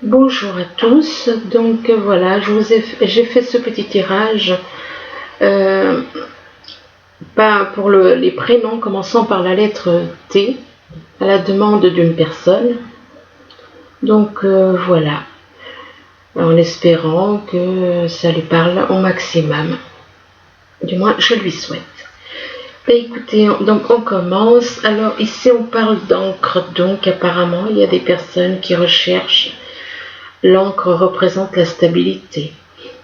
Bonjour à tous, donc voilà, j'ai fait ce petit tirage pour les prénoms commençant par la lettre T à la demande d'une personne. Donc voilà, en espérant que ça lui parle au maximum, du moins je lui souhaite. Écoutez, donc on commence. Alors ici on parle d'encre, donc apparemment il y a des personnes qui recherchent. L'encre représente la stabilité.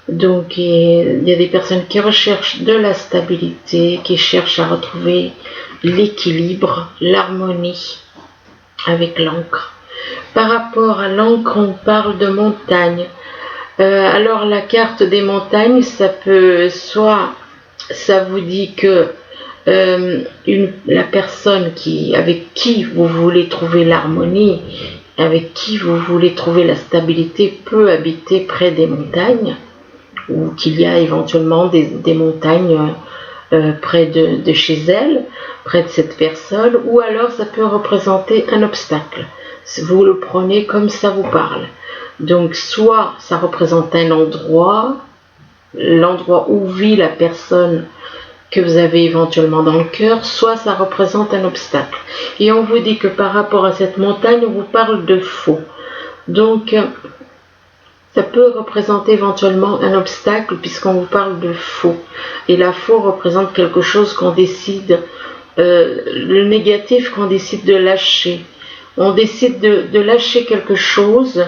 Donc il y a des personnes qui recherchent de la stabilité, qui cherchent à retrouver l'équilibre, l'harmonie avec l'encre. Par rapport à l'encre, on parle de montagne. Alors la carte des montagnes, ça peut soit ça vous dit que la personne avec qui vous voulez trouver l'harmonie, avec qui vous voulez trouver la stabilité, peut habiter près des montagnes, ou qu'il y a éventuellement des montagnes près de chez elle, près de cette personne, ou alors ça peut représenter un obstacle. Vous le prenez comme ça vous parle. Donc soit ça représente un endroit, l'endroit où vit la personne que vous avez éventuellement dans le cœur, soit ça représente un obstacle. Et on vous dit que par rapport à cette montagne, on vous parle de faux. Donc, ça peut représenter éventuellement un obstacle puisqu'on vous parle de faux. Et la faux représente quelque chose qu'on décide, le négatif qu'on décide de lâcher. On décide de lâcher quelque chose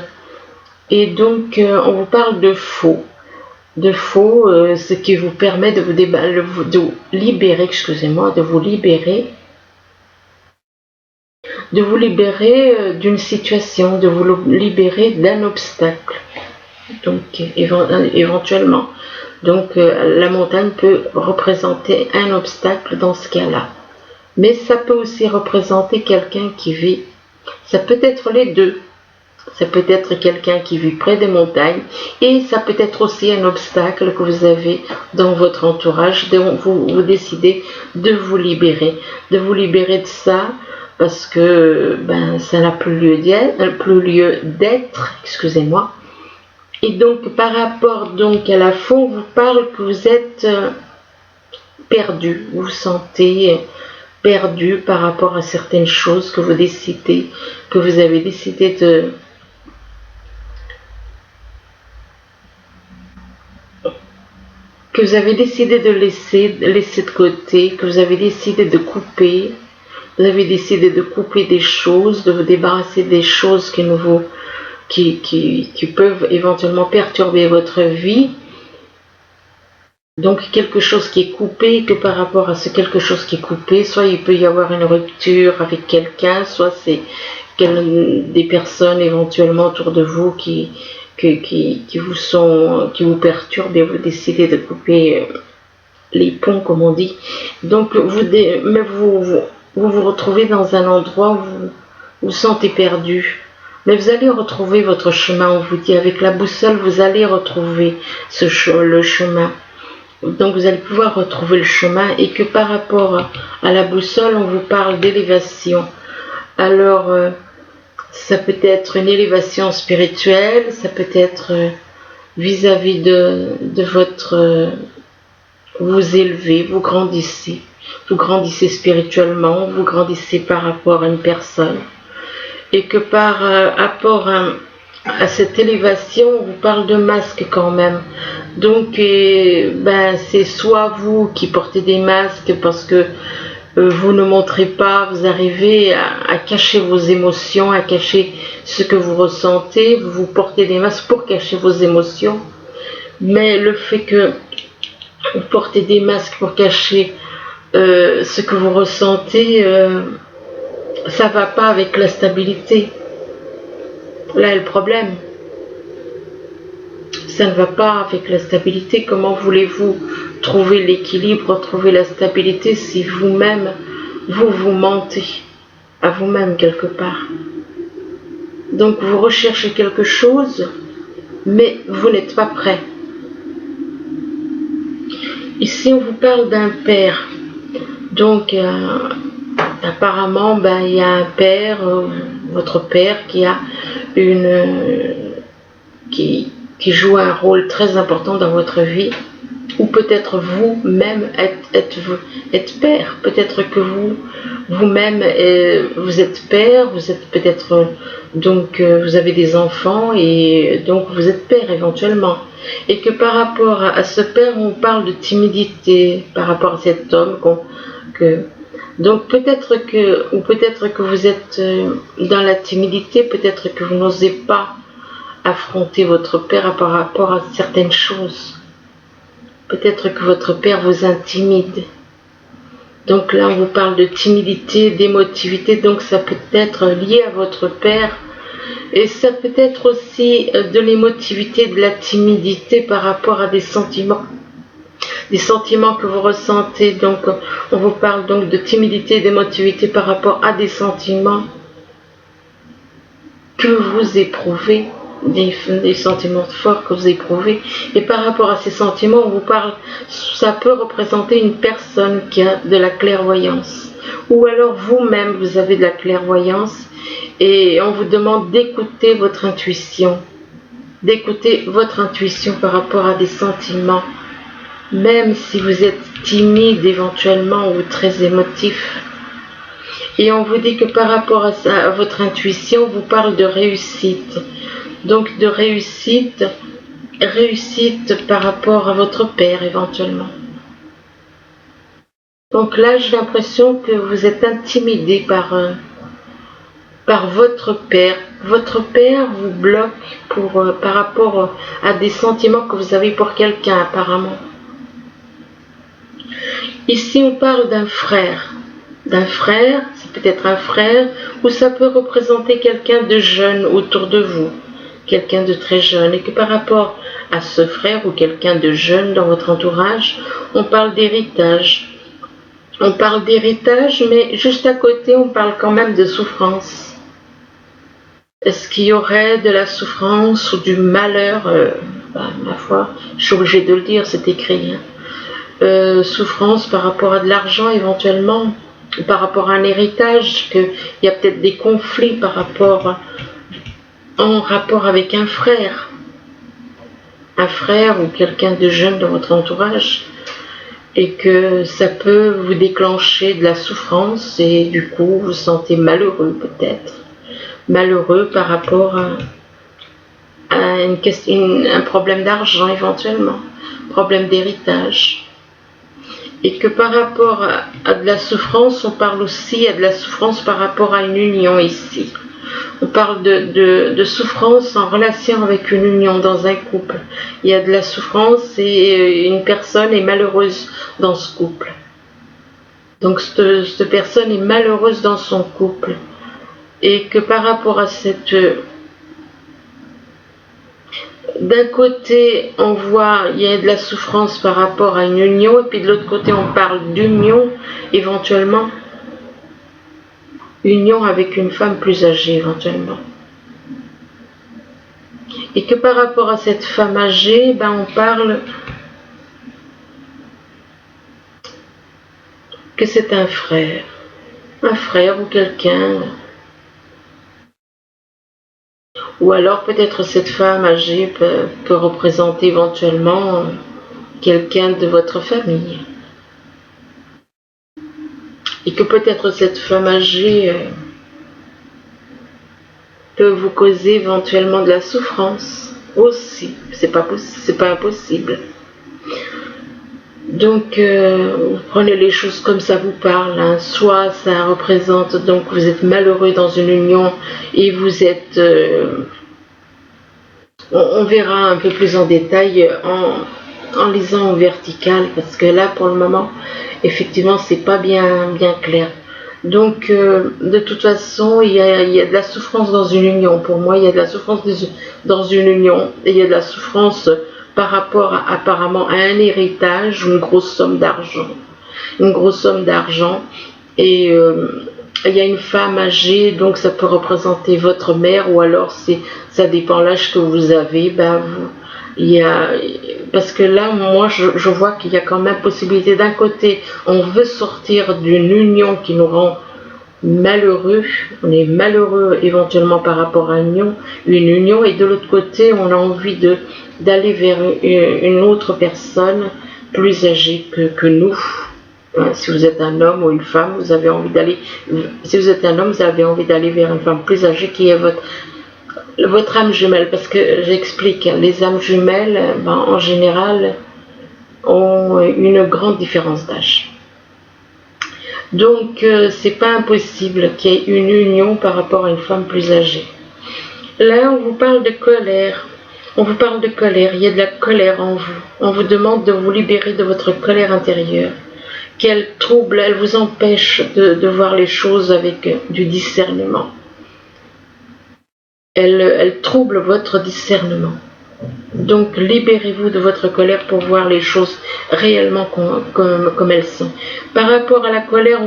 et donc on vous parle de faux. Ce qui vous permet de vous libérer, d'une situation, de vous libérer d'un obstacle. Donc éventuellement, donc la montagne peut représenter un obstacle dans ce cas-là. Mais ça peut aussi représenter quelqu'un qui vit. Ça peut être les deux. Ça peut être quelqu'un qui vit près des montagnes et ça peut être aussi un obstacle que vous avez dans votre entourage. Vous décidez de vous libérer de ça parce que ça n'a plus lieu d'être, excusez-moi. Et donc par rapport donc à la faux, on vous parle que vous êtes perdu, vous vous sentez perdu par rapport à certaines choses que vous avez décidé de laisser de côté, que vous avez décidé de couper. Vous avez décidé de couper des choses, de vous débarrasser des choses qui peuvent éventuellement perturber votre vie. Donc quelque chose qui est coupé, que par rapport à ce quelque chose qui est coupé, soit il peut y avoir une rupture avec quelqu'un, soit c'est des personnes éventuellement autour de vous qui vous perturbent et vous décidez de couper les ponts, comme on dit. Donc vous vous retrouvez dans un endroit où vous vous sentez perdu. Mais vous allez retrouver votre chemin, on vous dit, avec la boussole, vous allez retrouver le chemin. Donc vous allez pouvoir retrouver le chemin et que par rapport à la boussole, on vous parle d'élévation. Alors, ça peut être une élévation spirituelle, ça peut être vis-à-vis de votre... vous élevez, vous grandissez spirituellement, vous grandissez par rapport à une personne. Et que par rapport à cette élévation, on vous parle de masque quand même. Donc, c'est soit vous qui portez des masques parce que vous ne montrez pas, vous arrivez à cacher vos émotions, à cacher ce que vous ressentez, vous portez des masques pour cacher vos émotions. Mais le fait que vous portez des masques pour cacher ce que vous ressentez, ça va pas avec la stabilité. Là est le problème. Ça ne va pas avec la stabilité. Comment voulez-vous trouver l'équilibre, trouver la stabilité si vous-même, vous mentez à vous-même quelque part? Donc vous recherchez quelque chose, mais vous n'êtes pas prêt. Ici, on vous parle d'un père. Donc, apparemment, il y a un père, votre père, qui a une qui joue un rôle très important dans votre vie, ou peut-être vous-même êtes père, peut-être que vous-même vous êtes père, vous êtes peut-être donc vous avez des enfants et donc vous êtes père éventuellement, et que par rapport à ce père on parle de timidité par rapport à cet homme donc peut-être que vous êtes dans la timidité, peut-être que vous n'osez pas affronter votre père par rapport à certaines choses. Peut-être que votre père vous intimide. Donc là, on vous parle de timidité, d'émotivité, donc ça peut être lié à votre père. Et ça peut être aussi de l'émotivité, de la timidité par rapport à des sentiments que vous ressentez. Donc on vous parle donc de timidité, d'émotivité par rapport à des sentiments que vous éprouvez, des sentiments forts que vous éprouvez, et par rapport à ces sentiments, on vous parle, ça peut représenter une personne qui a de la clairvoyance, ou alors vous-même vous avez de la clairvoyance, et on vous demande d'écouter votre intuition par rapport à des sentiments, même si vous êtes timide éventuellement ou très émotif. Et on vous dit que par rapport à votre intuition, on vous parle de réussite. Donc de réussite par rapport à votre père éventuellement. Donc là, j'ai l'impression que vous êtes intimidé par votre père. Votre père vous bloque par rapport à des sentiments que vous avez pour quelqu'un apparemment. Ici, on parle d'un frère. Ça peut être un frère, ou ça peut représenter quelqu'un de jeune autour de vous, quelqu'un de très jeune, et que par rapport à ce frère ou quelqu'un de jeune dans votre entourage, on parle d'héritage. Mais juste à côté, on parle quand même de souffrance. Est-ce qu'il y aurait de la souffrance ou du malheur ma foi, je suis obligée de le dire, c'est écrit. Souffrance par rapport à de l'argent éventuellement, par rapport à un héritage, qu'il y a peut-être des conflits en rapport avec un frère ou quelqu'un de jeune dans votre entourage, et que ça peut vous déclencher de la souffrance, et du coup vous vous sentez malheureux peut-être, par rapport à un problème d'argent éventuellement, problème d'héritage. Et que par rapport à de la souffrance, on parle aussi de la souffrance par rapport à une union ici. On parle de souffrance en relation avec une union dans un couple. Il y a de la souffrance et une personne est malheureuse dans ce couple. Donc cette personne est malheureuse dans son couple. Et que par rapport à cette... D'un côté, on voit il y a de la souffrance par rapport à une union, et puis de l'autre côté, on parle d'union, éventuellement. Union avec une femme plus âgée, éventuellement. Et que par rapport à cette femme âgée, on parle que c'est un frère ou quelqu'un. Ou alors peut-être cette femme âgée peut représenter éventuellement quelqu'un de votre famille. Et que peut-être cette femme âgée peut vous causer éventuellement de la souffrance aussi. C'est pas impossible. Donc vous prenez les choses comme ça vous parle. Soit ça représente, donc vous êtes malheureux dans une union et vous êtes... on verra un peu plus en détail en lisant en vertical, parce que là pour le moment effectivement c'est pas bien clair. Donc de toute façon il y a de la souffrance dans une union. Pour moi il y a de la souffrance dans une union, et il y a de la souffrance par rapport apparemment à un héritage, une grosse somme d'argent, et il y a une femme âgée, donc ça peut représenter votre mère, ou alors ça dépend l'âge que vous avez. Parce que là, moi, je vois qu'il y a quand même possibilité. D'un côté, on veut sortir d'une union qui nous rend malheureux, on est malheureux éventuellement par rapport à une union, et de l'autre côté, on a envie d'aller vers une autre personne plus âgée que nous. Si vous êtes un homme ou une femme, vous avez envie d'aller, si vous êtes un homme, vous avez envie d'aller vers une femme plus âgée qui est votre âme jumelle, parce que j'explique, les âmes jumelles, en général, ont une grande différence d'âge. Donc, c'est pas impossible qu'il y ait une union par rapport à une femme plus âgée. Là, on vous parle de colère. On vous parle de colère. Il y a de la colère en vous. On vous demande de vous libérer de votre colère intérieure. Qu'elle trouble, elle vous empêche de voir les choses avec du discernement. Elle trouble votre discernement. Donc, libérez-vous de votre colère pour voir les choses réellement comme elles sont. Par rapport à la colère,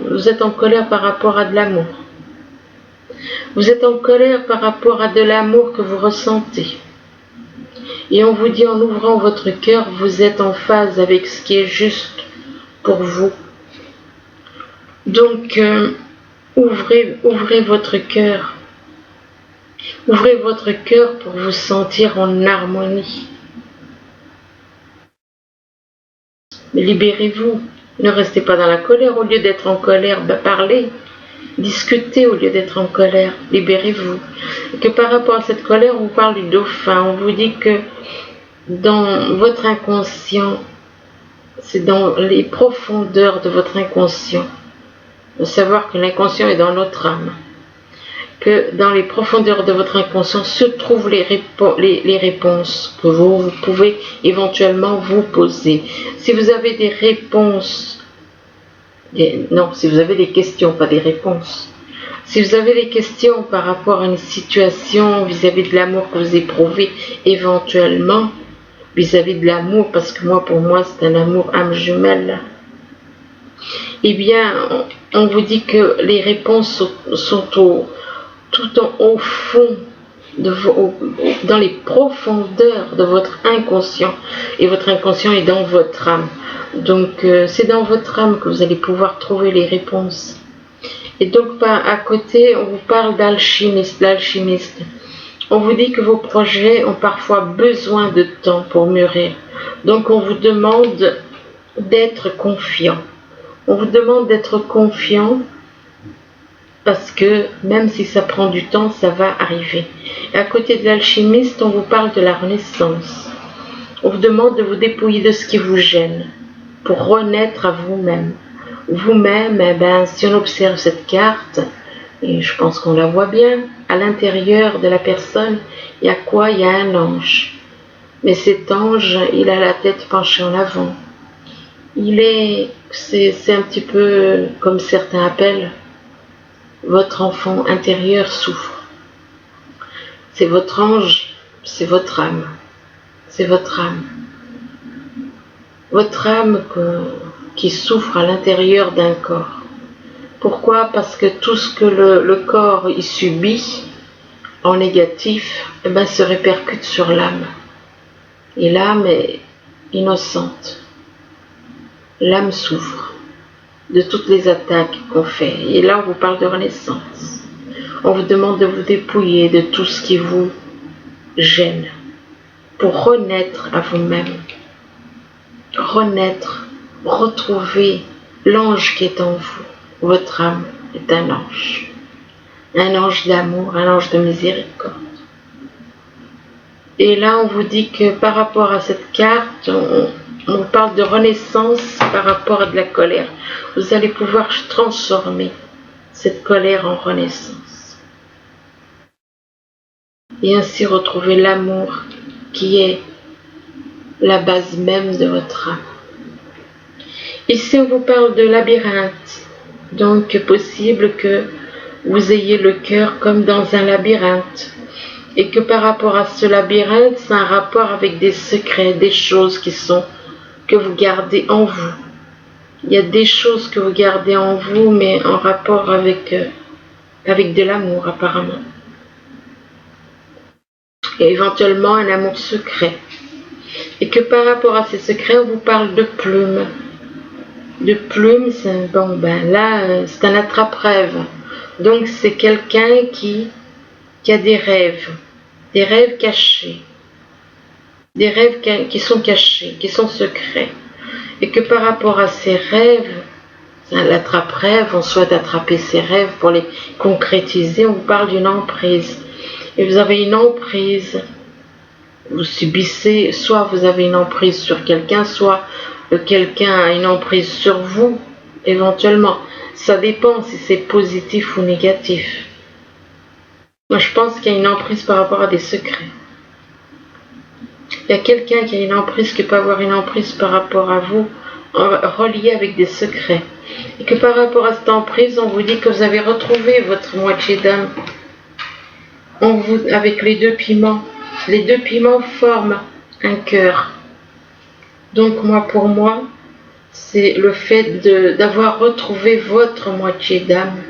vous êtes en colère par rapport à de l'amour. Vous êtes en colère par rapport à de l'amour que vous ressentez. Et on vous dit, en ouvrant votre cœur, vous êtes en phase avec ce qui est juste pour vous. Donc, ouvrez votre cœur. Ouvrez votre cœur pour vous sentir en harmonie. Libérez-vous. Ne restez pas dans la colère. Au lieu d'être en colère, parlez. Discutez au lieu d'être en colère. Libérez-vous. Et que par rapport à cette colère, on vous parle du dauphin. On vous dit que dans votre inconscient, c'est dans les profondeurs de votre inconscient, de savoir que l'inconscient est dans notre âme, que dans les profondeurs de votre inconscient se trouvent les réponses que vous pouvez éventuellement vous poser. Si vous avez des réponses, si vous avez des questions, pas des réponses. Si vous avez des questions par rapport à une situation vis-à-vis de l'amour que vous éprouvez éventuellement, vis-à-vis de l'amour, parce que pour moi, c'est un amour âme jumelle, eh bien, on vous dit que les réponses sont tout au fond, dans les profondeurs de votre inconscient, et votre inconscient est dans votre âme. Donc, c'est dans votre âme que vous allez pouvoir trouver les réponses. Et donc, à côté, on vous parle d'alchimiste, l'alchimiste. On vous dit que vos projets ont parfois besoin de temps pour mûrir. Donc, on vous demande d'être confiant. On vous demande d'être confiant parce que même si ça prend du temps, ça va arriver. Et à côté de l'alchimiste, on vous parle de la renaissance. On vous demande de vous dépouiller de ce qui vous gêne pour renaître à vous-même. Vous-même, si on observe cette carte, et je pense qu'on la voit bien, à l'intérieur de la personne, il y a quoi? Il y a un ange. Mais cet ange, il a la tête penchée en avant. C'est un petit peu, comme certains appellent, votre enfant intérieur souffre. C'est votre ange, c'est votre âme. C'est votre âme. Votre âme qui souffre à l'intérieur d'un corps. Pourquoi? Parce que tout ce que le corps y subit en négatif, se répercute sur l'âme. Et l'âme est innocente. L'âme souffre de toutes les attaques qu'on fait. Et là, on vous parle de renaissance. On vous demande de vous dépouiller de tout ce qui vous gêne pour renaître à vous-même. Renaître, retrouver l'ange qui est en vous. Votre âme est un ange d'amour, un ange de miséricorde. Et là, on vous dit que par rapport à cette carte, on vous parle de renaissance par rapport à de la colère. Vous allez pouvoir transformer cette colère en renaissance. Et ainsi retrouver l'amour qui est la base même de votre âme. Ici, on vous parle de labyrinthe. Donc, possible que vous ayez le cœur comme dans un labyrinthe. Et que par rapport à ce labyrinthe, c'est un rapport avec des secrets, des choses que vous gardez en vous. Il y a des choses que vous gardez en vous, mais en rapport avec de l'amour, apparemment. Et éventuellement, un amour secret. Et que par rapport à ces secrets, on vous parle de plumes. de plume, bon ben là c'est un attrape-rêve. Donc c'est quelqu'un qui a des rêves cachés, des rêves qui sont cachés, qui sont secrets. Et que par rapport à ces rêves, l'attrape-rêve, on souhaite attraper ses rêves pour les concrétiser, on parle d'une emprise. Et vous avez une emprise, vous subissez, soit vous avez une emprise sur quelqu'un, soit quelqu'un a une emprise sur vous, éventuellement. Ça dépend si c'est positif ou négatif. Moi, je pense qu'il y a une emprise par rapport à des secrets. Il y a quelqu'un qui a une emprise qui peut avoir une emprise par rapport à vous, reliée avec des secrets. Et que par rapport à cette emprise, on vous dit que vous avez retrouvé votre moitié d'âme. Avec les deux piments. Les deux piments forment un cœur. Donc pour moi, c'est le fait d'avoir retrouvé votre moitié d'âme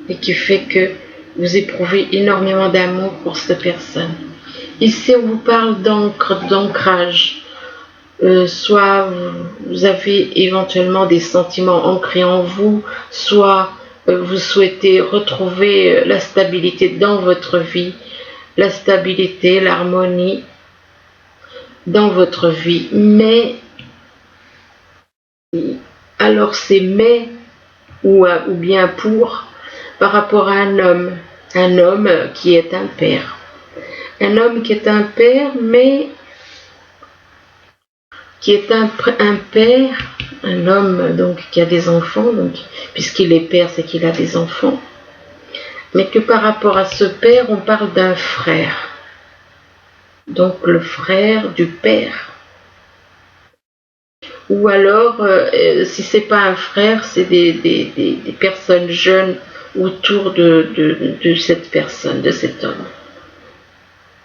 et qui fait que vous éprouvez énormément d'amour pour cette personne. Ici, on vous parle d'ancrage. Soit vous avez éventuellement des sentiments ancrés en vous, soit vous souhaitez retrouver la stabilité dans votre vie, la stabilité, l'harmonie dans votre vie. Mais, alors c'est mais ou bien pour, par rapport à un homme qui est un père. Un homme qui est un père, mais qui est un père, un homme donc qui a des enfants, donc puisqu'il est père, c'est qu'il a des enfants, mais que par rapport à ce père, on parle d'un frère, donc le frère du père, ou alors si c'est pas un frère, c'est des personnes jeunes autour de cette personne, de cet homme.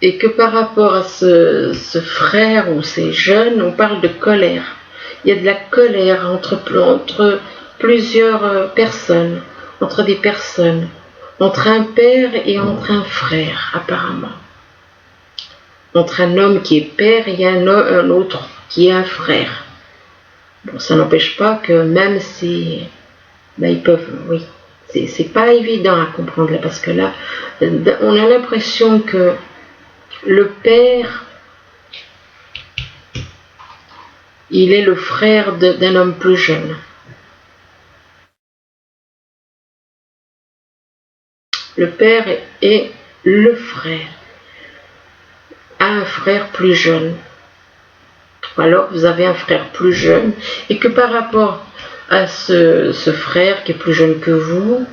Et que par rapport à ce frère ou ces jeunes, on parle de colère. Il y a de la colère entre plusieurs personnes, entre des personnes, entre un père et entre un frère, apparemment. Entre un homme qui est père et un autre qui est un frère. Bon, ça n'empêche pas que même si... Ben, ils peuvent, oui. C'est pas évident à comprendre là, parce que là, on a l'impression que le père, il est le frère d'un homme plus jeune. Le père est le frère, a un frère plus jeune. Ou alors vous avez un frère plus jeune, et que par rapport à ce frère qui est plus jeune que vous,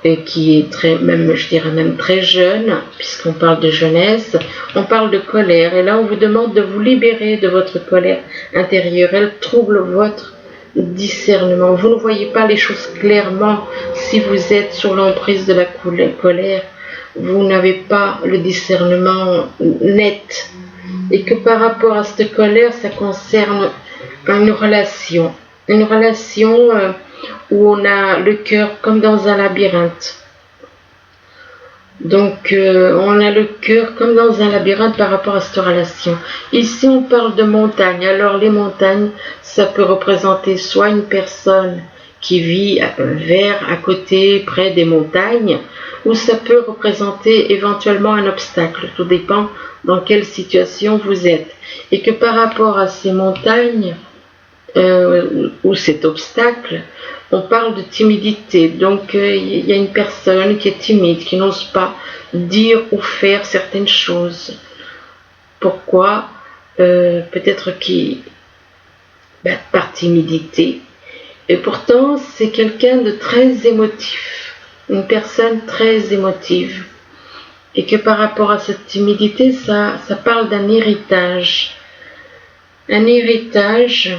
et qui est je dirais même très jeune, puisqu'on parle de jeunesse, on parle de colère, et là on vous demande de vous libérer de votre colère intérieure. Elle trouble votre discernement. Vous ne voyez pas les choses clairement si vous êtes sur l'emprise de la colère. Vous n'avez pas le discernement net, et que par rapport à cette colère, ça concerne une relation où on a le cœur comme dans un labyrinthe. Donc on a le cœur comme dans un labyrinthe par rapport à cette relation. Ici on parle de montagnes. Alors les montagnes, ça peut représenter soit une personne qui vit à côté, près des montagnes, ou ça peut représenter éventuellement un obstacle. Tout dépend dans quelle situation vous êtes. Et que par rapport à ces montagnes, ou cet obstacle, on parle de timidité. Donc il y a une personne qui est timide, qui n'ose pas dire ou faire certaines choses. Pourquoi? Peut-être par timidité. Et pourtant c'est quelqu'un de très émotif, une personne très émotive. Et que par rapport à cette timidité, ça parle d'un héritage. Un héritage.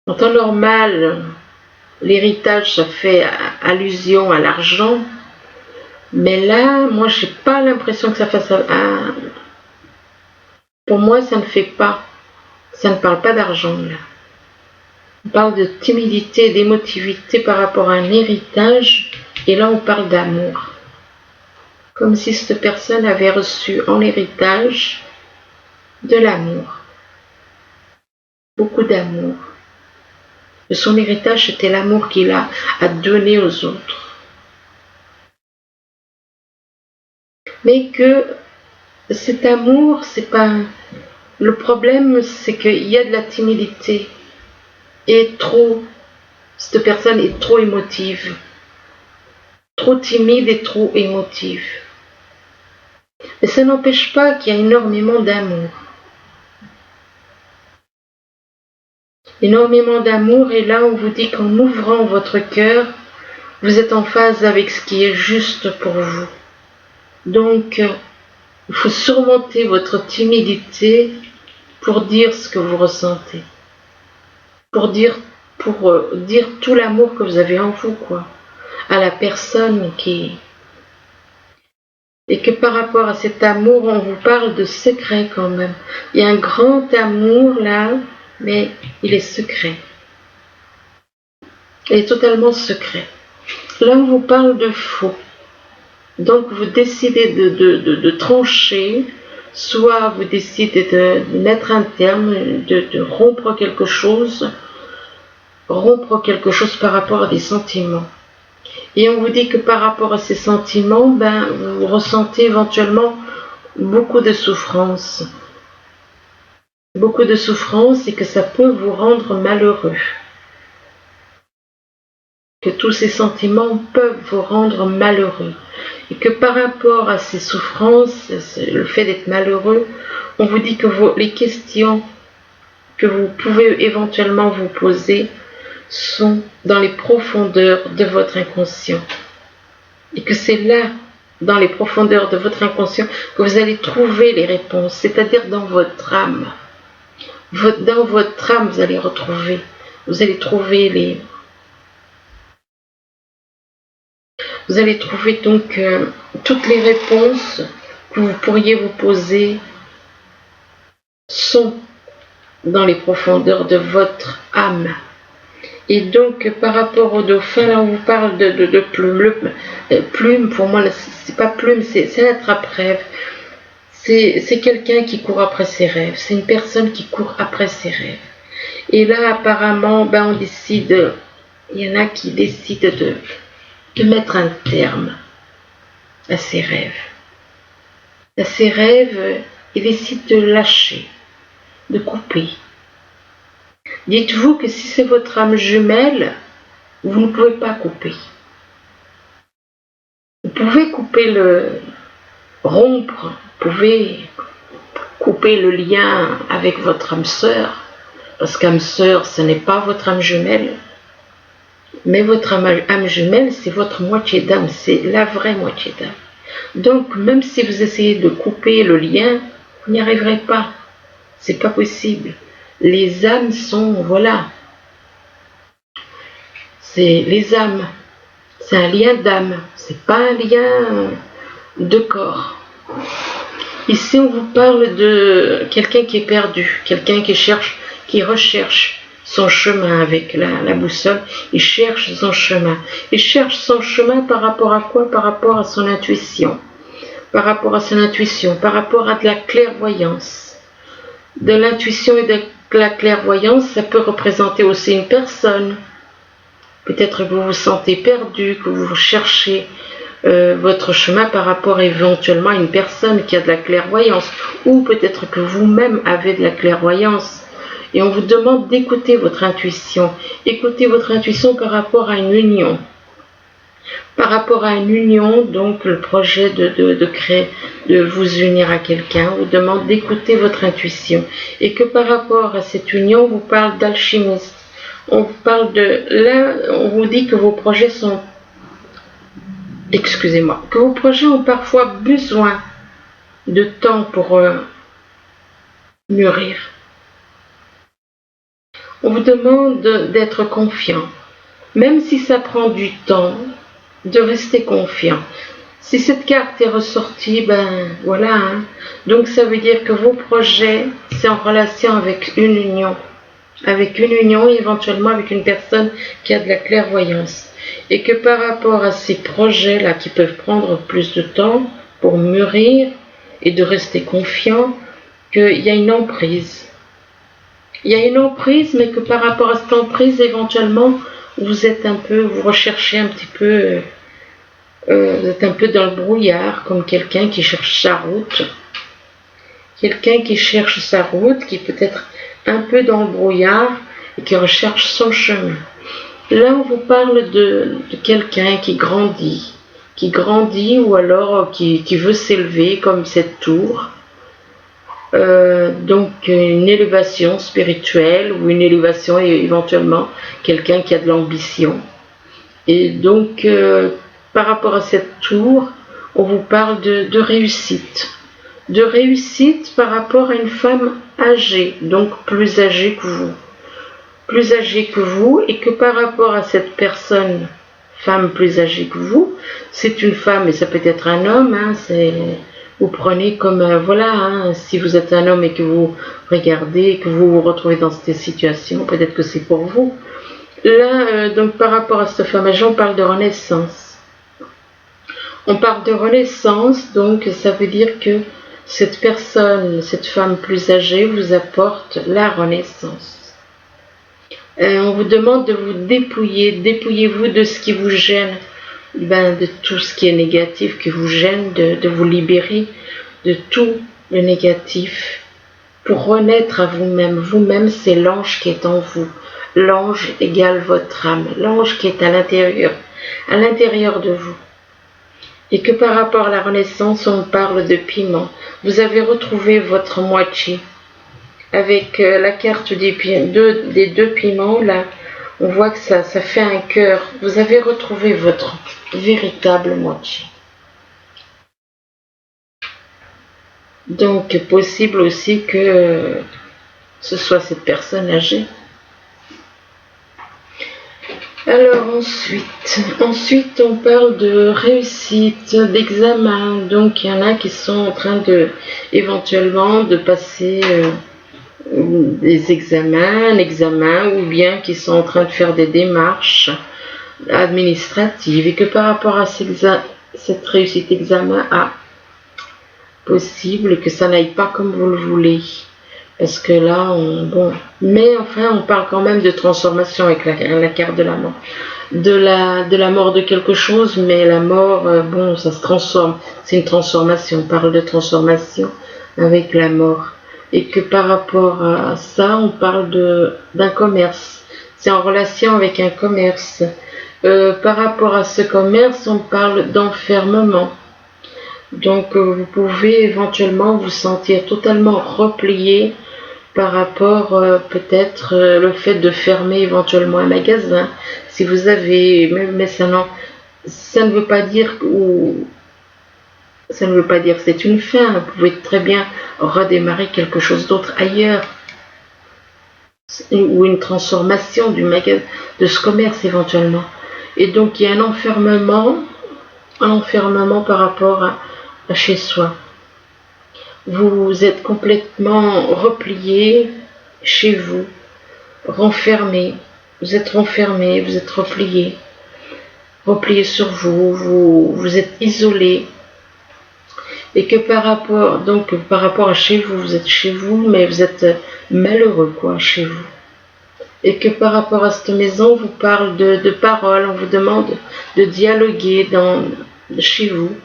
En temps normal, l'héritage, ça fait allusion à l'argent. Mais là, moi, j'ai pas l'impression que ça fasse... Pour moi, ça ne fait pas. Ça ne parle pas d'argent, là. On parle de timidité, d'émotivité par rapport à un héritage. Et là, on parle d'amour. Comme si cette personne avait reçu en héritage de l'amour. beaucoup d'amour. Son héritage, c'était l'amour qu'il a à donner aux autres. Mais que cet amour, c'est pas... Le problème, c'est qu'il y a de la timidité. Et cette personne est trop émotive. Trop timide et trop émotive. Mais ça n'empêche pas qu'il y a énormément d'amour. Énormément d'amour, et là on vous dit qu'en ouvrant votre cœur, vous êtes en phase avec ce qui est juste pour vous. Donc, il faut surmonter votre timidité pour dire ce que vous ressentez. Pour dire tout l'amour que vous avez en vous, quoi. À la personne qui... Et que par rapport à cet amour, on vous parle de secret quand même. Il y a un grand amour là, mais il est secret. Il est totalement secret. Là, on vous parle de faux. Donc, vous décidez de trancher, soit vous décidez de mettre un terme, de rompre quelque chose par rapport à des sentiments. Et on vous dit que par rapport à ces sentiments, vous ressentez éventuellement beaucoup de souffrance. Beaucoup de souffrance et que ça peut vous rendre malheureux. Que tous ces sentiments peuvent vous rendre malheureux. Et que par rapport à ces souffrances, le fait d'être malheureux, on vous dit que les questions que vous pouvez éventuellement vous poser sont dans les profondeurs de votre inconscient. Et que c'est là, dans les profondeurs de votre inconscient, que vous allez trouver les réponses, c'est-à-dire dans votre âme. Dans votre âme, vous allez trouver donc toutes les réponses que vous pourriez vous poser sont dans les profondeurs de votre âme. Et donc, par rapport au dauphin, là, on vous parle de plume. Plume, pour moi, c'est pas plume, c'est un attrape-rêve. C'est quelqu'un qui court après ses rêves. C'est une personne qui court après ses rêves. Et là, apparemment, on décide, il y en a qui décident de mettre un terme à ses rêves. À ses rêves, ils décident de lâcher, de couper. Dites-vous que si c'est votre âme jumelle, vous ne pouvez pas couper. Vous pouvez rompre, vous pouvez couper le lien avec votre âme sœur, parce qu'âme sœur, ce n'est pas votre âme jumelle, mais votre âme jumelle, c'est votre moitié d'âme, c'est la vraie moitié d'âme. Donc, même si vous essayez de couper le lien, vous n'y arriverez pas. C'est pas possible. Les âmes sont, voilà. C'est les âmes. C'est un lien d'âme. C'est pas un lien de corps. Ici, on vous parle de quelqu'un qui est perdu, quelqu'un qui recherche son chemin avec la boussole. Il cherche son chemin. Il cherche son chemin par rapport à quoi? Par rapport à son intuition. Par rapport à son intuition, par rapport à de la clairvoyance. De l'intuition et de la clairvoyance, ça peut représenter aussi une personne. Peut-être que vous vous sentez perdu, que vous cherchez votre chemin par rapport éventuellement à une personne qui a de la clairvoyance, ou peut-être que vous-même avez de la clairvoyance. Et on vous demande d'écouter votre intuition. Écoutez votre intuition par rapport à une union. Par rapport à une union, donc le projet de créer, de vous unir à quelqu'un, vous demande d'écouter votre intuition. Et que par rapport à cette union, on vous parle d'alchimiste. On vous parle là, on vous dit que vos projets sont... Excusez-moi. Que vos projets ont parfois besoin de temps pour mûrir. On vous demande d'être confiant. Même si ça prend du temps, de rester confiant. Si cette carte est ressortie, voilà. Hein. Donc ça veut dire que vos projets, c'est en relation avec une union. Avec une union, éventuellement avec une personne qui a de la clairvoyance. Et que par rapport à ces projets-là qui peuvent prendre plus de temps pour mûrir et de rester confiant, qu'il y a une emprise. Il y a une emprise, mais que par rapport à cette emprise, éventuellement, vous êtes un peu, vous recherchez un petit peu, vous êtes un peu dans le brouillard, comme quelqu'un qui cherche sa route. Quelqu'un qui cherche sa route, qui peut être un peu dans le brouillard et qui recherche son chemin. Là, on vous parle de quelqu'un qui grandit ou alors qui veut s'élever comme cette tour. Donc une élévation spirituelle ou une élévation éventuellement quelqu'un qui a de l'ambition. Et donc par rapport à cette tour, on vous parle de réussite. De réussite par rapport à une femme âgée, donc plus âgée que vous. Plus âgée que vous, et que par rapport à cette personne, femme plus âgée que vous, c'est une femme, et ça peut être un homme, hein, vous prenez comme, voilà, hein, si vous êtes un homme et que vous regardez, que vous vous retrouvez dans cette situation, peut-être que c'est pour vous. Là, donc par rapport à cette femme âgée, on parle de renaissance. On parle de renaissance, donc ça veut dire que cette personne, cette femme plus âgée vous apporte la renaissance. On vous demande de vous dépouiller, dépouillez-vous de ce qui vous gêne, de tout ce qui est négatif qui vous gêne, de vous libérer de tout le négatif pour renaître à vous-même. Vous-même, c'est l'ange qui est en vous. L'ange égale votre âme, l'ange qui est à l'intérieur de vous. Et que par rapport à la renaissance, on parle de piment. Vous avez retrouvé votre moitié. Avec la carte des deux piments, là, on voit que ça fait un cœur. Vous avez retrouvé votre véritable moitié. Donc, possible aussi que ce soit cette personne âgée. Alors ensuite on parle de réussite, d'examen. Donc il y en a qui sont en train éventuellement de passer des examens, un examen, ou bien qui sont en train de faire des démarches administratives et que par rapport à cette réussite examen, possible que ça n'aille pas comme vous le voulez. Parce que là, mais enfin, on parle quand même de transformation avec la carte de la mort. De la mort de quelque chose, mais la mort, ça se transforme. C'est une transformation. On parle de transformation avec la mort. Et que par rapport à ça, on parle d'un commerce. C'est en relation avec un commerce. Par rapport à ce commerce, on parle d'enfermement. Donc, vous pouvez éventuellement vous sentir totalement replié par rapport peut-être le fait de fermer éventuellement un magasin, si vous avez, mais ça ne veut pas dire que c'est une fin. Vous pouvez très bien redémarrer quelque chose d'autre ailleurs, ou une transformation du magasin, de ce commerce éventuellement. Et donc il y a un enfermement par rapport à chez soi. Vous êtes complètement replié chez vous, renfermé. Vous êtes renfermé, vous êtes replié sur vous êtes isolé. Et que par rapport à chez vous, vous êtes chez vous, mais vous êtes malheureux, chez vous. Et que par rapport à cette maison, on vous parle de paroles, on vous demande de dialoguer chez vous.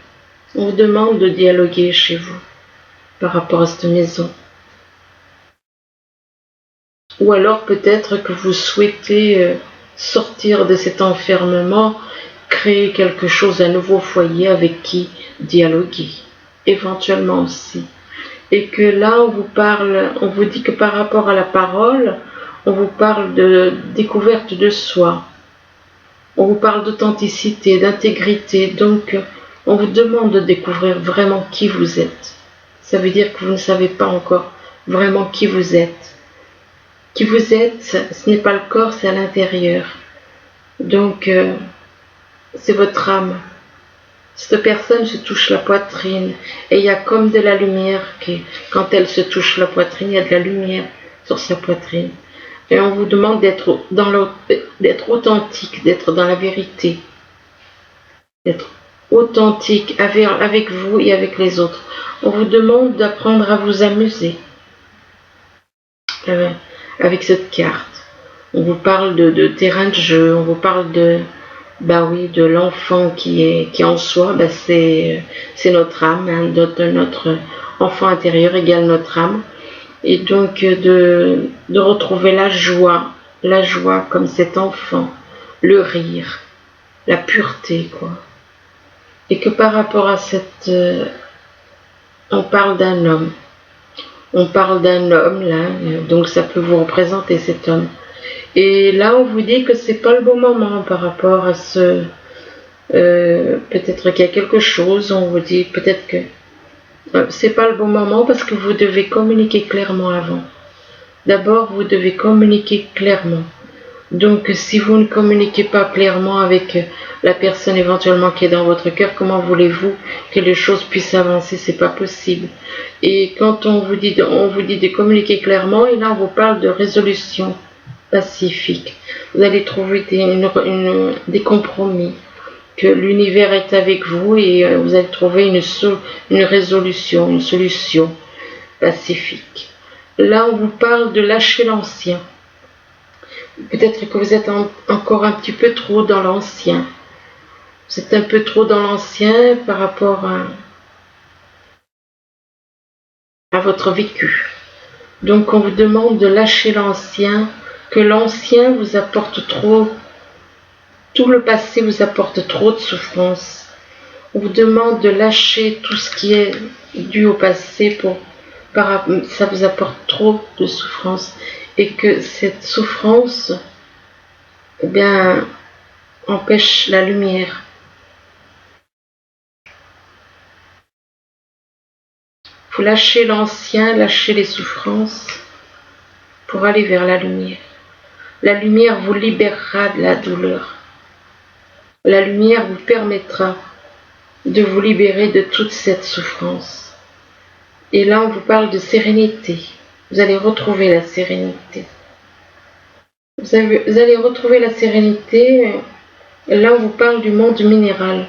On vous demande de dialoguer chez vous. Par rapport à cette maison. Ou alors peut-être que vous souhaitez sortir de cet enfermement, créer quelque chose, un nouveau foyer avec qui dialoguer, éventuellement aussi. Et que là on vous dit que par rapport à la parole, on vous parle de découverte de soi, on vous parle d'authenticité, d'intégrité, donc on vous demande de découvrir vraiment qui vous êtes. Ça veut dire que vous ne savez pas encore vraiment qui vous êtes. Qui vous êtes, ce n'est pas le corps, c'est à l'intérieur. Donc, c'est votre âme. Cette personne se touche la poitrine et il y a comme de la lumière quand elle se touche la poitrine, il y a de la lumière sur sa poitrine. Et on vous demande d'être authentique, d'être dans la vérité. D'être authentique avec vous et avec les autres. On vous demande d'apprendre à vous amuser. avec cette carte. On vous parle de terrain de jeu, on vous parle de, bah oui, de l'enfant qui est en soi, bah c'est notre âme, hein, notre enfant intérieur égale notre âme. Et donc de retrouver la joie comme cet enfant, le rire, la pureté, quoi. Et que par rapport à cette... on parle d'un homme. On parle d'un homme, là, donc ça peut vous représenter cet homme. Et là, on vous dit que c'est pas le bon moment par rapport à ce... peut-être qu'il y a quelque chose, on vous dit peut-être que... c'est pas le bon moment parce que vous devez communiquer clairement avant. D'abord, vous devez communiquer clairement. Donc, si vous ne communiquez pas clairement avec la personne éventuellement qui est dans votre cœur, comment voulez-vous que les choses puissent avancer? C'est pas possible. Et quand on vous dit de communiquer clairement, et là on vous parle de résolution pacifique. Vous allez trouver des compromis, que l'univers est avec vous et vous allez trouver une résolution, une solution pacifique. Là, on vous parle de lâcher l'ancien. Peut-être que vous êtes encore un petit peu trop dans l'ancien. Vous êtes un peu trop dans l'ancien par rapport à votre vécu. Donc, on vous demande de lâcher l'ancien, que l'ancien vous apporte trop, tout le passé vous apporte trop de souffrance. On vous demande de lâcher tout ce qui est dû au passé, ça vous apporte trop de souffrance. Et que cette souffrance, eh bien, empêche la lumière. Il faut lâcher l'ancien, lâcher les souffrances pour aller vers la lumière. La lumière vous libérera de la douleur. La lumière vous permettra de vous libérer de toute cette souffrance. Et là, on vous parle de sérénité. Vous allez retrouver la sérénité. Vous allez retrouver la sérénité. Là, on vous parle du monde minéral.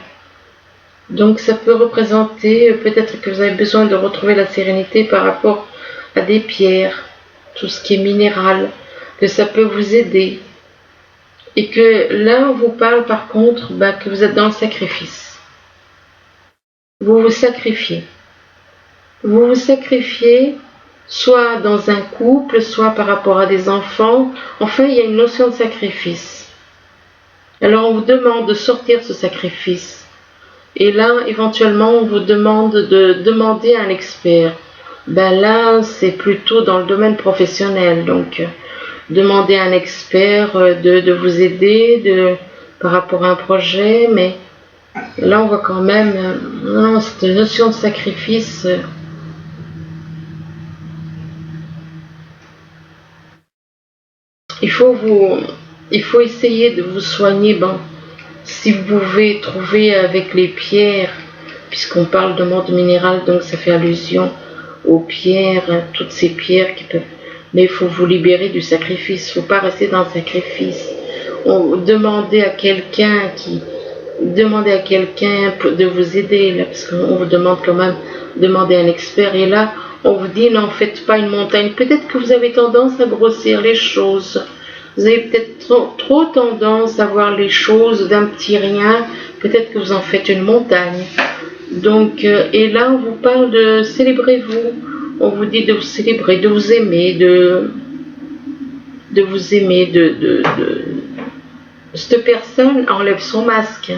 Donc, ça peut représenter, peut-être que vous avez besoin de retrouver la sérénité par rapport à des pierres, tout ce qui est minéral, que ça peut vous aider. Et que là, on vous parle par contre que vous êtes dans le sacrifice. Vous vous sacrifiez. Vous vous sacrifiez soit dans un couple, soit par rapport à des enfants. Enfin, il y a une notion de sacrifice. Alors, on vous demande de sortir de ce sacrifice. Et là, éventuellement, on vous demande de demander à un expert. Là, c'est plutôt dans le domaine professionnel. Donc, demander à un expert de vous aider par rapport à un projet. Mais là, on voit quand même cette notion de sacrifice. Il faut essayer de vous soigner. Si vous pouvez trouver avec les pierres, puisqu'on parle de monde minéral, donc ça fait allusion aux pierres, toutes ces pierres qui peuvent... Mais il faut vous libérer du sacrifice, il ne faut pas rester dans le sacrifice. Demandez à quelqu'un de vous aider, là, parce qu'on vous demande quand même, demandez à un expert, et là, on vous dit, n'en faites pas une montagne. Peut-être que vous avez tendance à grossir les choses. Vous avez peut-être trop tendance à voir les choses d'un petit rien. Peut-être que vous en faites une montagne. Donc, et là, on vous parle de célébrez-vous. On vous dit de vous célébrer, de vous aimer, de vous aimer, Cette personne enlève son masque.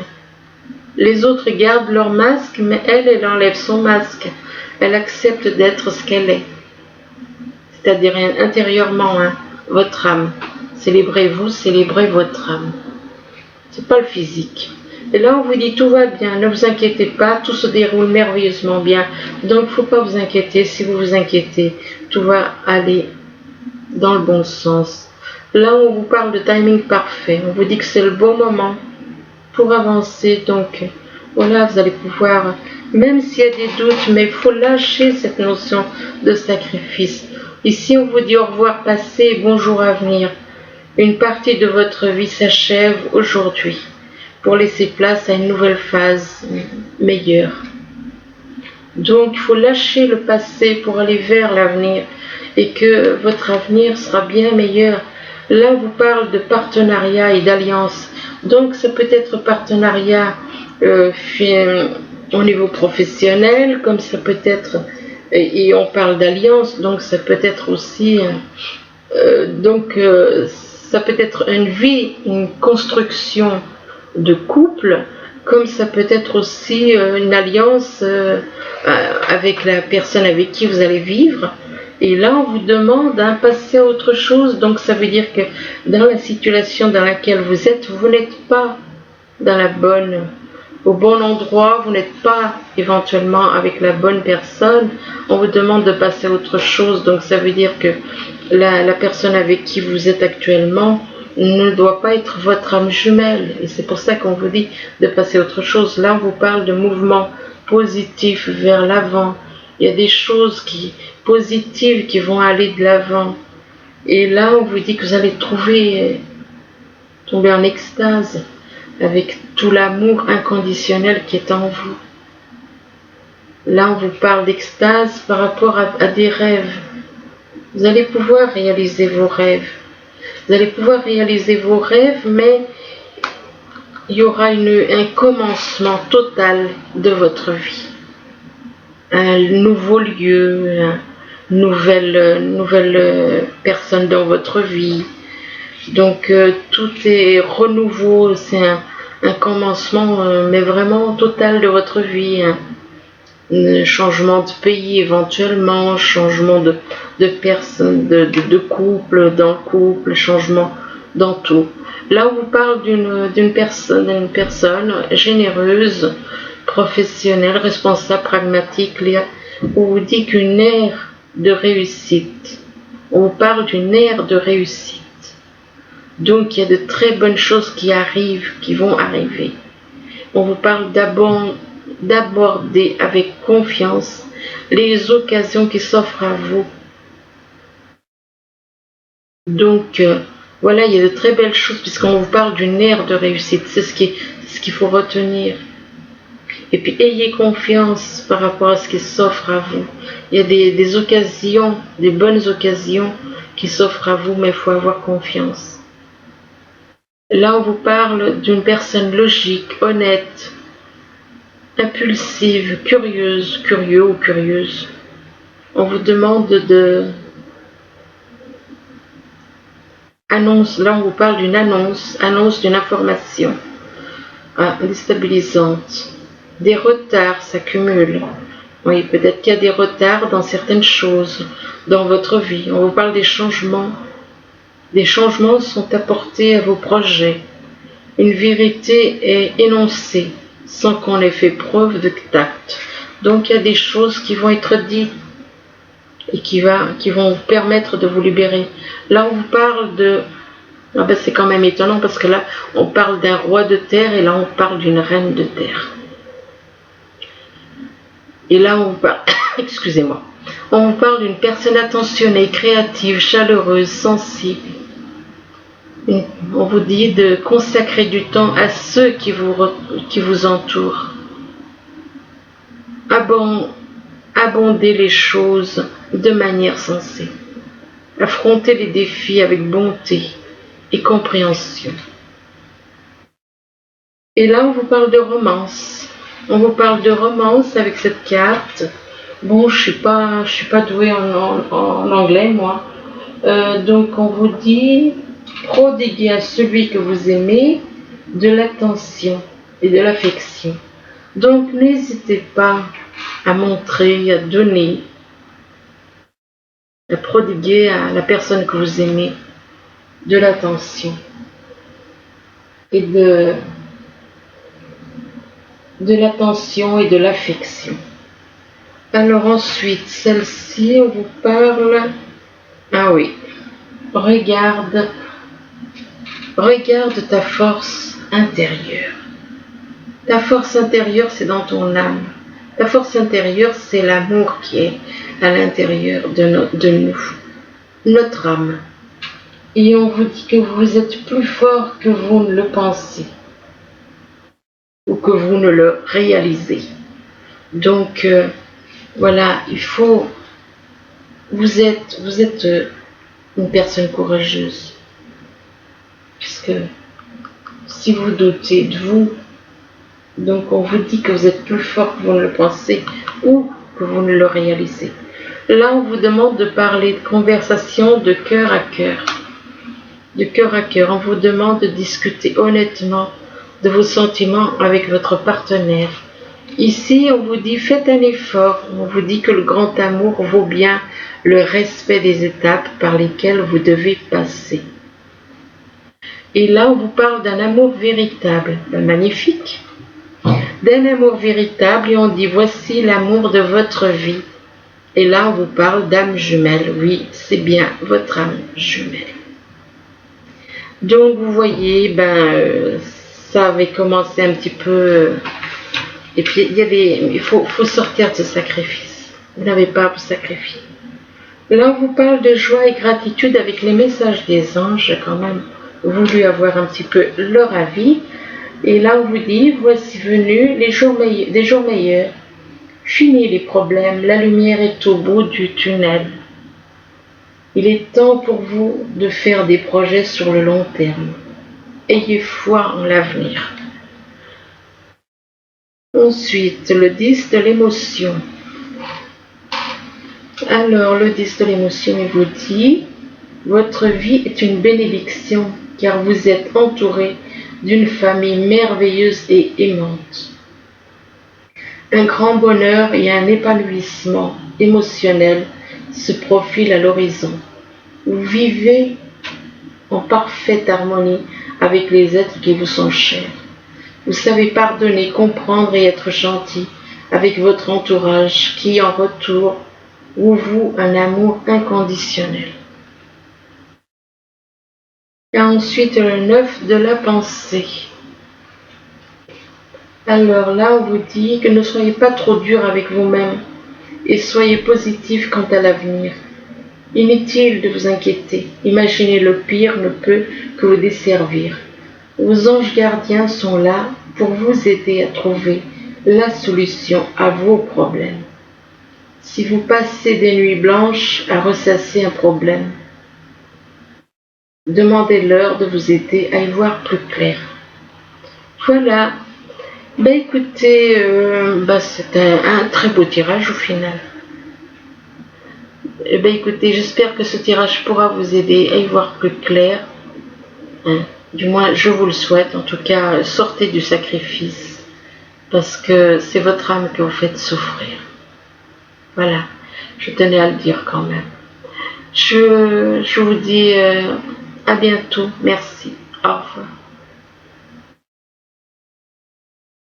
Les autres gardent leur masque, mais elle enlève son masque. Elle accepte d'être ce qu'elle est. C'est-à-dire intérieurement, votre âme. Célébrez-vous, célébrez votre âme. C'est pas le physique. Et là, on vous dit tout va bien, ne vous inquiétez pas, tout se déroule merveilleusement bien. Donc, il ne faut pas vous inquiéter. Si vous vous inquiétez, tout va aller dans le bon sens. Là, on vous parle de timing parfait. On vous dit que c'est le bon moment pour avancer. Donc, voilà, vous allez pouvoir, même s'il y a des doutes, mais il faut lâcher cette notion de sacrifice. Ici, on vous dit au revoir passé, bonjour à venir. Une partie de votre vie s'achève aujourd'hui pour laisser place à une nouvelle phase meilleure. Donc, il faut lâcher le passé pour aller vers l'avenir. et que votre avenir sera bien meilleur. Là, on vous parle de partenariat et d'alliance. Donc, ça peut être partenariat au niveau professionnel, comme ça peut être, et on parle d'alliance, donc ça peut être aussi, ça peut être une vie, une construction de couple, comme ça peut être aussi une alliance avec la personne avec qui vous allez vivre. Et là, on vous demande de passer à autre chose. Donc, ça veut dire que dans la situation dans laquelle vous êtes, vous n'êtes pas au bon endroit, vous n'êtes pas éventuellement avec la bonne personne. On vous demande de passer à autre chose. Donc, ça veut dire que la personne avec qui vous êtes actuellement ne doit pas être votre âme jumelle. Et c'est pour ça qu'on vous dit de passer à autre chose. Là, on vous parle de mouvement positif vers l'avant. Il y a des choses positives qui vont aller de l'avant. Et là, on vous dit que vous allez tomber en extase avec tout l'amour inconditionnel qui est en vous. Là, on vous parle d'extase par rapport à des rêves. Vous allez pouvoir réaliser vos rêves. Vous allez pouvoir réaliser vos rêves, mais il y aura un commencement total de votre vie. Un nouveau lieu, une nouvelle personne dans votre vie. Donc tout est renouveau, c'est un commencement, mais vraiment total de votre vie. Un changement de pays éventuellement, changement de personne, de couple, dans le couple, changement dans tout. Là, on vous parle d'une personne généreuse, professionnelle, responsable, pragmatique, on vous dit qu'une ère de réussite. On vous parle d'une ère de réussite. Donc, il y a de très bonnes choses qui arrivent, qui vont arriver. On vous parle d'aborder avec confiance les occasions qui s'offrent à vous. Donc, voilà, il y a de très belles choses puisqu'on vous parle d'une ère de réussite. C'est ce qu'il faut retenir. Et puis, ayez confiance par rapport à ce qui s'offre à vous. Il y a des occasions, des bonnes occasions qui s'offrent à vous, mais il faut avoir confiance. Là, on vous parle d'une personne logique, honnête, impulsive, curieuse, curieux ou curieuse. On vous demande annonce, là on vous parle d'une annonce d'une information déstabilisante. Des retards s'accumulent. Oui, peut-être qu'il y a des retards dans certaines choses dans votre vie. On vous parle des changements. Des changements sont apportés à vos projets. Une vérité est énoncée sans qu'on ait fait preuve de tact. Donc il y a des choses qui vont être dites et qui vont vous permettre de vous libérer. Là on vous parle c'est quand même étonnant parce que là on parle d'un roi de terre et là on parle d'une reine de terre. Et là on vous parle, excusez-moi, on vous parle d'une personne attentionnée, créative, chaleureuse, sensible. On vous dit de consacrer du temps à ceux qui vous entourent. Abonder les choses de manière sensée. Affronter les défis avec bonté et compréhension. Et là, on vous parle de romance. On vous parle de romance avec cette carte. Bon, je suis pas douée en anglais, moi. Donc, on vous dit prodiguer à celui que vous aimez de l'attention et de l'affection. Donc, n'hésitez pas à montrer, à donner, à prodiguer à la personne que vous aimez de l'attention et de l'attention et de l'affection. Alors ensuite, celle-ci, on vous parle, regarde ta force intérieure. Ta force intérieure, c'est dans ton âme. Ta force intérieure, c'est l'amour qui est à l'intérieur de nous, notre âme. Et on vous dit que vous êtes plus fort que vous ne le pensez ou que vous ne le réalisez. Donc, voilà, il faut vous êtes une personne courageuse. Puisque si vous doutez de vous, donc on vous dit que vous êtes plus fort que vous ne le pensez ou que vous ne le réalisez. Là, on vous demande de parler de conversation de cœur à cœur. De cœur à cœur, on vous demande de discuter honnêtement de vos sentiments avec votre partenaire. Ici, on vous dit faites un effort, on vous dit que le grand amour vaut bien le respect des étapes par lesquelles vous devez passer. Et là, on vous parle d'un amour véritable, magnifique, d'un amour véritable, et on dit voici l'amour de votre vie. Et là, on vous parle d'âme jumelle, oui, c'est bien votre âme jumelle. Donc, vous voyez, ça avait commencé un petit peu, et puis il faut sortir de ce sacrifice. Vous n'avez pas à vous sacrifier. Là, on vous parle de joie et gratitude avec les messages des anges, quand même voulu avoir un petit peu leur avis. Et là, on vous dit, voici venus des jours meilleurs. Fini les problèmes, la lumière est au bout du tunnel. Il est temps pour vous de faire des projets sur le long terme. Ayez foi en l'avenir. Ensuite, le 10 de l'émotion. Alors, le 10 de l'émotion, il vous dit, votre vie est une bénédiction car vous êtes entouré d'une famille merveilleuse et aimante. Un grand bonheur et un épanouissement émotionnel se profilent à l'horizon. Vous vivez en parfaite harmonie avec les êtres qui vous sont chers. Vous savez pardonner, comprendre et être gentil avec votre entourage qui, en retour, vous voue un amour inconditionnel. Et ensuite, le 9 de la pensée. Alors là, on vous dit que ne soyez pas trop dur avec vous-même et soyez positif quant à l'avenir. Inutile de vous inquiéter. Imaginez le pire ne peut que vous desservir. Vos anges gardiens sont là pour vous aider à trouver la solution à vos problèmes. Si vous passez des nuits blanches à ressasser un problème, demandez-leur de vous aider à y voir plus clair. Voilà. Écoutez, c'est un très beau tirage au final. Écoutez, j'espère que ce tirage pourra vous aider à y voir plus clair. Du moins, je vous le souhaite. En tout cas, sortez du sacrifice. Parce que c'est votre âme que vous faites souffrir. Voilà. Je tenais à le dire quand même. Je vous dis à bientôt. Merci. Au revoir.